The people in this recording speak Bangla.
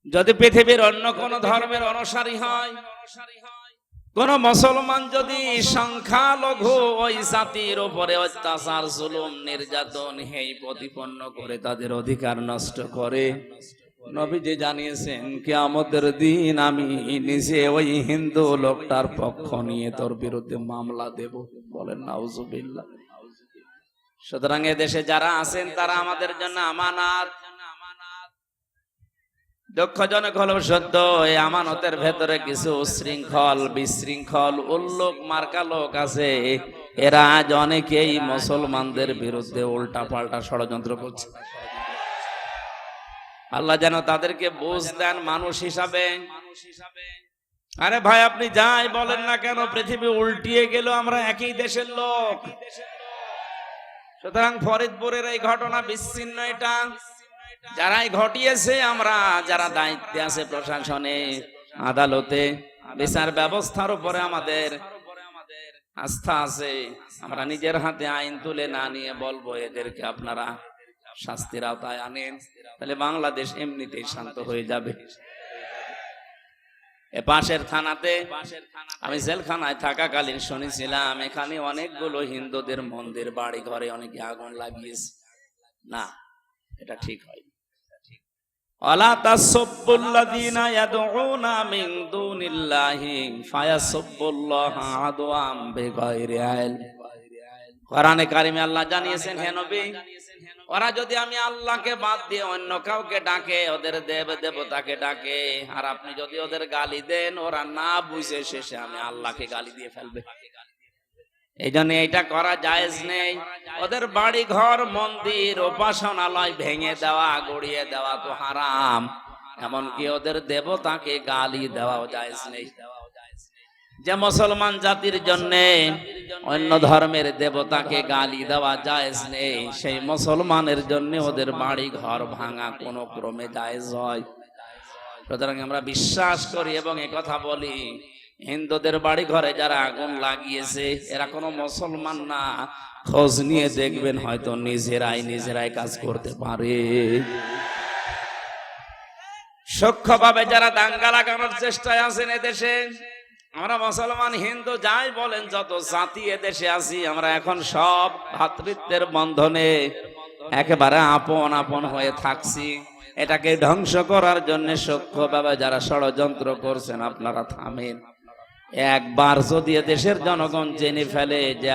যদি পৃথিবীর অন্য কোন ধর্মের অনুসারী হয়, কোন মুসলমান যদি সংখ্যালঘু ওই জাতির উপরে অত্যাচার, জুলুম, নির্যাতন, হেয় প্রতিপন্ন করে তাদের অধিকার নষ্ট করে, নবীজি জানিয়েছেন কিয়ামতের দিন আমি নিজে ওই হিন্দু লোকটার পক্ষ নিয়ে তোর বিরুদ্ধে মামলা দেব। বলেন নাউজুবিল্লাহ। সুতরাং এদেশে যারা আছেন তারা আমাদের জন্য আমানত। দুঃখজনক হলো সত্য, এই আমানতের ভেতরে কিছু শৃঙ্খল, বিশৃঙ্খল, উল্লুক মার্কা লোক আছে। এরা আজ অনেকেই মুসলমানদের বিরুদ্ধে উল্টা পাল্টা ষড়যন্ত্র করছে। আল্লাহ যেন তাদেরকে বুঝ দেন মানুষ হিসাবে। আরে ভাই, আপনি যাই বলেন না কেন, পৃথিবী উল্টিয়ে গেল, আমরা একই দেশের লোক। সুতরাং ফরিদপুরের এই ঘটনা বিচ্ছিন্ন, এটা যারাই ঘটিয়েছে, আমরা যারা দায়িত্বে আছে প্রশাসনে, আদালতে, বিচার ব্যবস্থার উপরে আমাদের আস্থা আছে। আমরা নিজের হাতে আইন তুলে না নিয়ে বলবো এদেরকে আপনারা শাস্তির আওতায় আনেন, তাহলে বাংলাদেশ এমনিতেই শান্ত হয়ে যাবে। এ পাশের থানাতে আমি জেলখানায় থাকাকালীন শুনেছিলাম এখানে অনেকগুলো হিন্দুদের মন্দির, বাড়ি ঘরে অনেকে আগুন লাগিয়েছে। না, এটা ঠিক হয়। ওয়ালা তাসুবুল্লাযীনা ইয়াদউনা মিন দুনিল্লাহি ফায়াসুবুল্লাহা আদওয়াম বিগাইরি ইলম। কোরআনে কারিমে আল্লাহ জানিয়েছেন, হে নবী, ওরা যদি আমি আল্লাহকে বাদ দিয়ে অন্য কাউকে ডাকে, ওদের দেব দেবতাকে ডাকে, আর আপনি যদি ওদের গালি দেন, ওরা না বুঝে শেষে আমি আল্লাহকে গালি দিয়ে ফেলবে। এই জন্য এটা করা জায়েজ নেই। ওদের বাড়ি ঘর, মন্দির, উপাসনালয় ভেঙে দেওয়া, গড়িয়ে দেওয়া তো হারাম। এমনকি ওদের দেবতাকে গালি দেওয়াও জায়েজ নেই। যে মুসলমান জাতির জন্য অন্য ধর্মের দেবতাকে গালি দেওয়া জায়েজ নেই, সেই মুসলমানের জন্য ওদের বাড়ি ঘর ভাঙা কোন ক্রমে জায়েজ হয়। সুতরাং আমরা বিশ্বাস করি এবং একথা বলি, হিন্দুদের বাড়ি ঘরে যারা আগুন লাগিয়েছে এরা কোনো মুসলমান না। খোঁজ নিয়ে দেখবেন, হয়তো নিজেরাই কাজ করতে পারে। সূক্ষ্মভাবে যারা দাঙ্গা লাগানোর চেষ্টায় আছেন এদেশে, আমরা মুসলমান হিন্দু যাই বলেন, যত জাতি এদেশে আছি, আমরা এখন সব ভ্রাতৃত্বের বন্ধনে একেবারে আপন আপন হয়ে থাকছি। এটাকে ধ্বংস করার জন্য সূক্ষ্মভাবে যারা ষড়যন্ত্র করছেন, আপনারা থামেন। একবার যদি দেশের জনগণ জেনে ফেলে যে